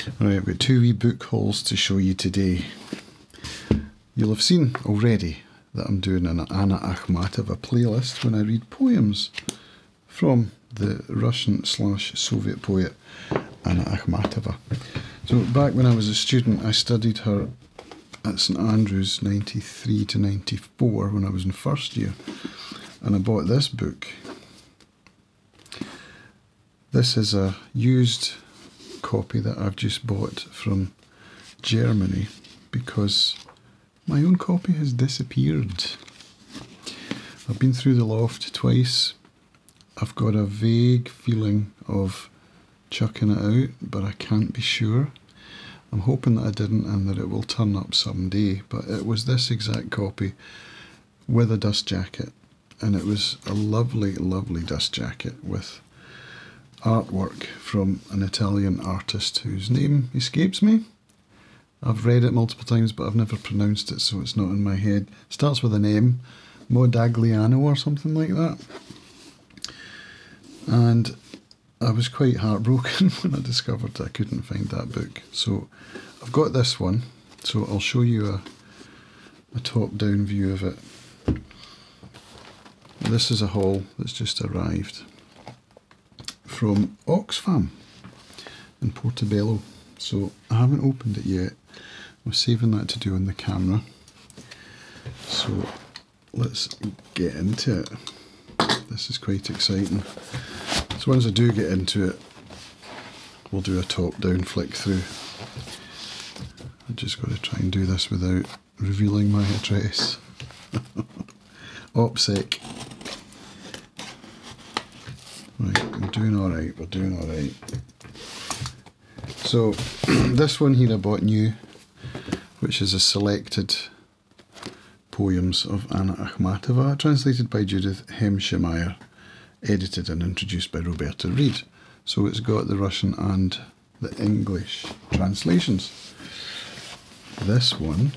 Right, I've got two wee book hauls to show you today. You'll have seen already that I'm doing an Anna Akhmatova playlist when I read poems from the Russian/Soviet poet Anna Akhmatova. So back when I was a student, I studied her at St Andrews 93 to 94 when I was in first year, and I bought this book. This is a used copy that I've just bought from Germany because my own copy has disappeared. I've been through the loft twice. I've got a vague feeling of chucking it out, but I can't be sure. I'm hoping that I didn't and that it will turn up someday, but it was this exact copy with a dust jacket, and it was a lovely, lovely dust jacket with artwork from an Italian artist whose name escapes me. I've read it multiple times, but I've never pronounced it, so it's not in my head. It starts with an M, Modigliano or something like that. And I was quite heartbroken when I discovered I couldn't find that book. So I've got this one, so I'll show you a top-down view of it. This is a haul that's just arrived from Oxfam in Portobello. So I haven't opened it yet. I'm saving that to do on the camera. So let's get into it. This is quite exciting. So once I do get into it, we'll do a top-down flick through. I just got to try and do this without revealing my address. OPSEC. Right, we're doing alright, we're doing alright. So, this one here I bought new, which is a selected poems of Anna Akhmatova, translated by Judith Hemschemeyer, edited and introduced by Roberta Reed. So it's got the Russian and the English translations. This one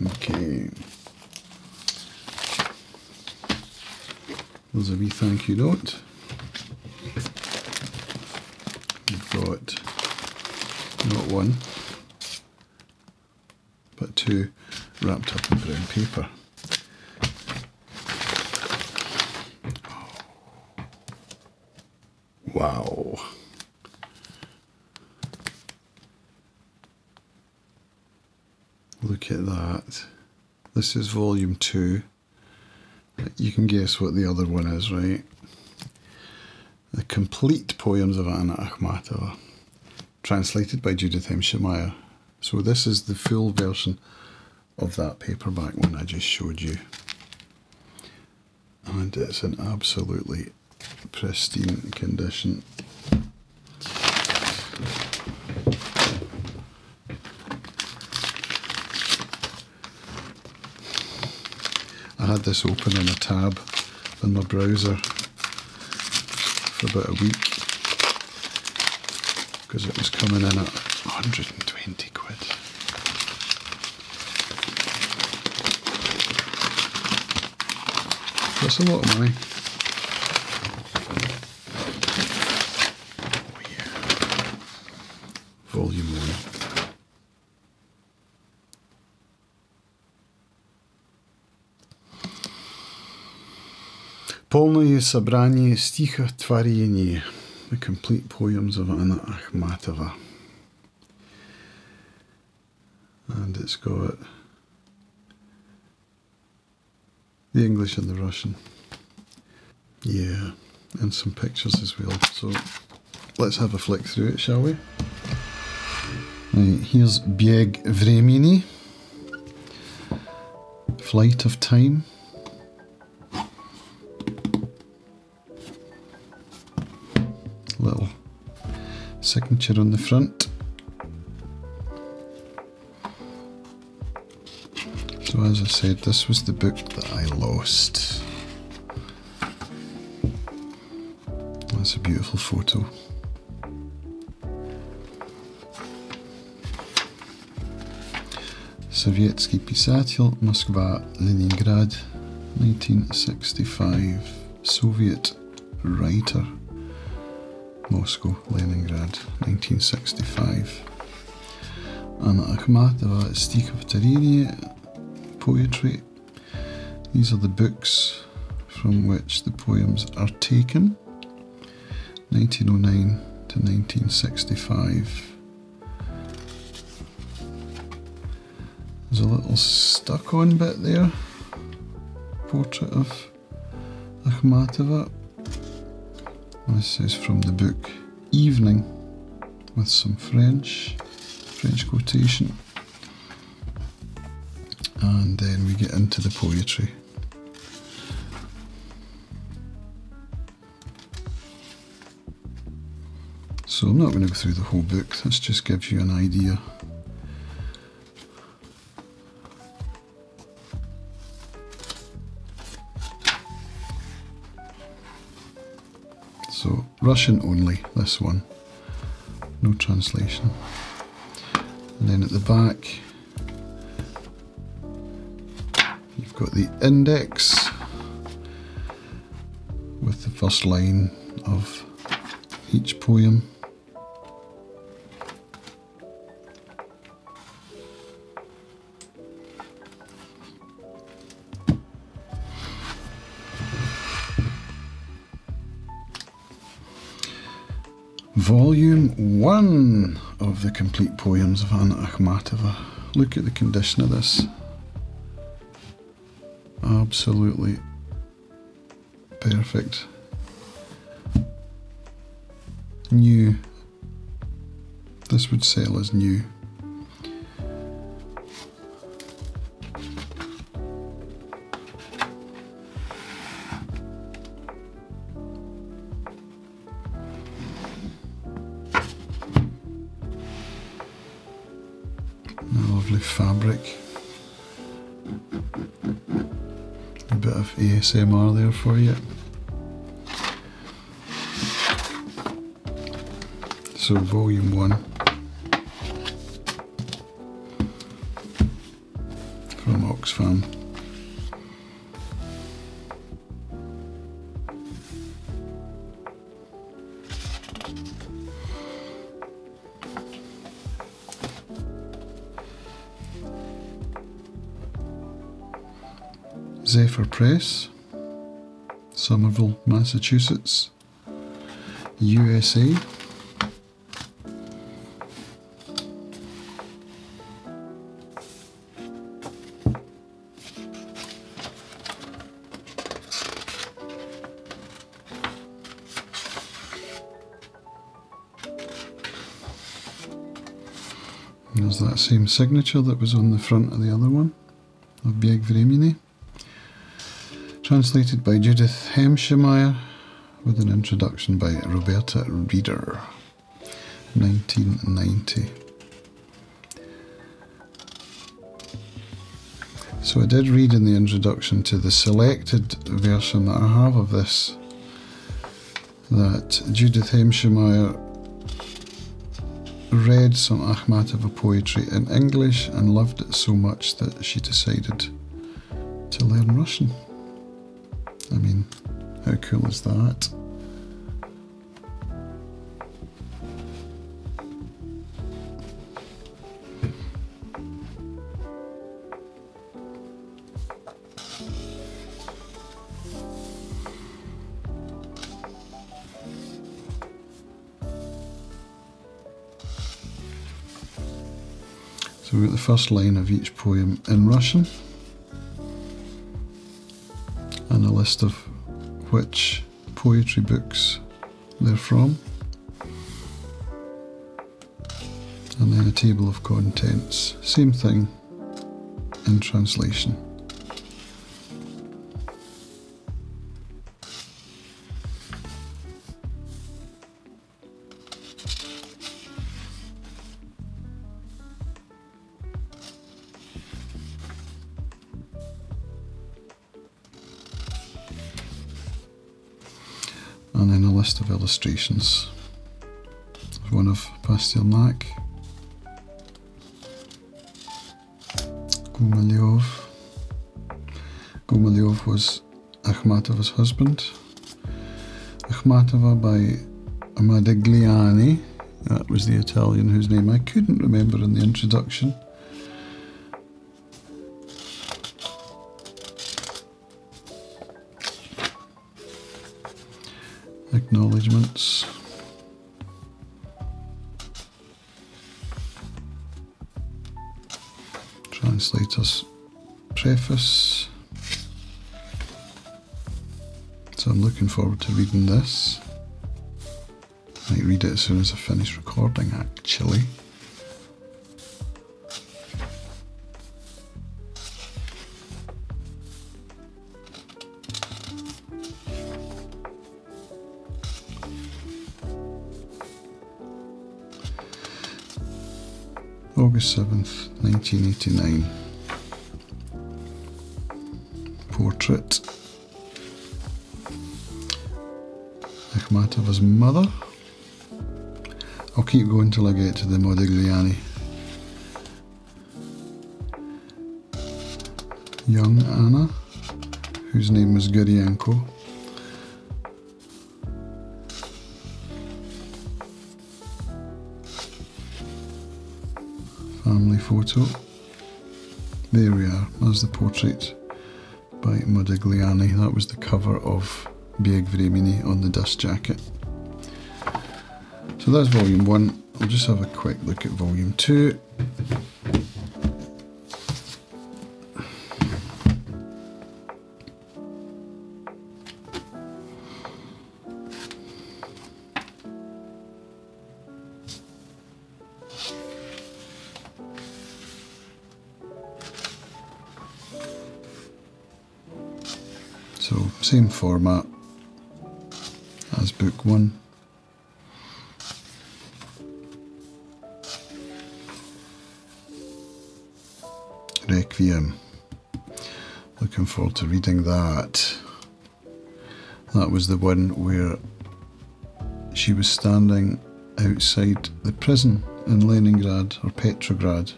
okay. There's a wee thank you note. We've got not one, but two wrapped up in brown paper. Wow. Look at that. This is volume 2. You can guess what the other one is, right? The complete poems of Anna Akhmatova, translated by Judith Hemschemeyer. So this is the full version of that paperback one I just showed you. And it's in absolutely pristine condition. I had this open in a tab in my browser for about a week because it was coming in at 120 quid. That's a lot of money. Oh yeah. Volume 1. Полное собрание стихотворений. The complete poems of Anna Akhmatova. And it's got the English and the Russian. Yeah, and some pictures as well. So let's have a flick through it, shall we? Right, here's Beg Vremeni, Flight of Time. Little signature on the front. So as I said, this was the book that I lost. That's a beautiful photo. Советский писатель, Москва, Leningrad, 1965. Soviet writer, Moscow, Leningrad, 1965. Anna Akhmatova, стихотворение, poetry. These are the books from which the poems are taken, 1909 to 1965. There's a little stuck-on bit there, portrait of Akhmatova. This is from the book Evening, with some French quotation. And then we get into the poetry. So I'm not going to go through the whole book, this just gives you an idea. So Russian only, this one, no translation. And then at the back you've got the index with the first line of each poem. Volume 1 of the complete poems of Anna Akhmatova. Look at the condition of this. Absolutely perfect. New. This would sell as new. Lovely fabric. A bit of ASMR there for you. So volume 1 from Oxfam. Zephyr Press, Somerville, Massachusetts, USA. There's that same signature that was on the front of the other one, of Beg Vremeni. Translated by Judith Hemschemeyer, with an introduction by Roberta Reeder, 1990. So I did read in the introduction to the selected version that I have of this that Judith Hemschemeyer read some Akhmatova poetry in English and loved it so much that she decided to learn Russian. I mean, how cool is that? So we've got the first line of each poem in Russian, and a list of which poetry books they're from, and then a table of contents, same thing in translation. And then a list of illustrations. One of Pastelnak, Gumilyov. Gumilyov was Akhmatova's husband. Akhmatova by Modigliani. That was the Italian whose name I couldn't remember in the introduction. Acknowledgements. Translator's preface. So I'm looking forward to reading this. I might read it as soon as I finish recording, actually. August 7th, 1989. Portrait. Akhmatova's mother. I'll keep going till I get to the Modigliani. Young Anna, whose name was Gurienko. Family photo. There we are, there's the portrait by Modigliani. That was the cover of Beg Vremeni on the dust jacket. So that's volume 1. I'll just have a quick look at volume 2. So same format as book 1. Requiem. Looking forward to reading that. That was the one where she was standing outside the prison in Leningrad or Petrograd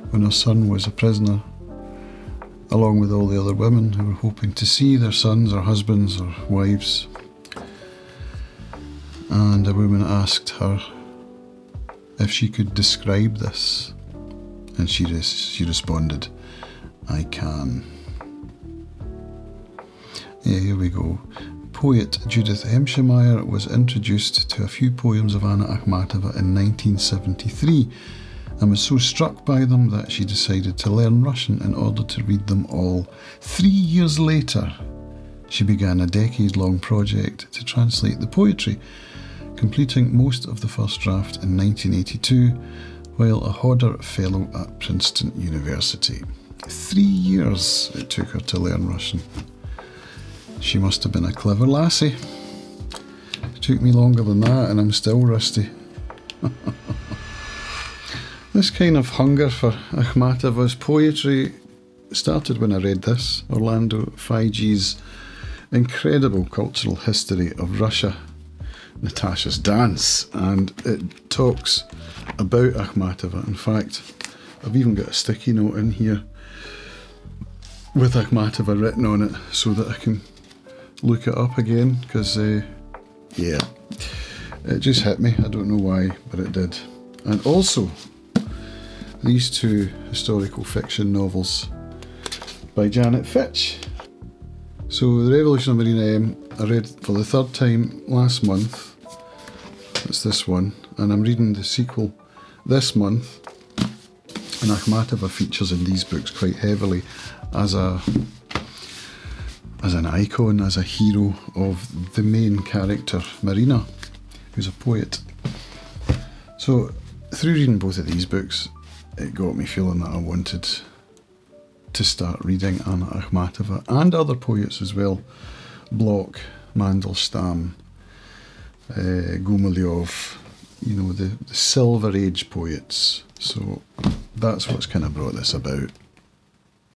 when her son was a prisoner, along with all the other women who were hoping to see their sons or husbands or wives. And a woman asked her if she could describe this, and she responded, "I can." Yeah, here we go. Poet Judith Hemschemeyer was introduced to a few poems of Anna Akhmatova in 1973 and was so struck by them that she decided to learn Russian in order to read them all. 3 years later, she began a decade-long project to translate the poetry, completing most of the first draft in 1982 while a Hodder Fellow at Princeton University. 3 years it took her to learn Russian. She must have been a clever lassie. It took me longer than that and I'm still rusty. This kind of hunger for Akhmatova's poetry started when I read this, Orlando Fige's incredible cultural history of Russia, Natasha's Dance, and it talks about Akhmatova. In fact, I've even got a sticky note in here with Akhmatova written on it so that I can look it up again, because yeah, it just hit me. I don't know why, but it did. And also these two historical fiction novels by Janet Fitch. So The Revolution of Marina M, I read for the third time last month. It's this one, and I'm reading the sequel this month. And Akhmatova features in these books quite heavily as an icon, as a hero of the main character, Marina, who's a poet. So through reading both of these books, it got me feeling that I wanted to start reading Anna Akhmatova and other poets as well. Bloch, Mandelstam, Gumilyov, you know, the Silver Age poets. So that's what's kind of brought this about.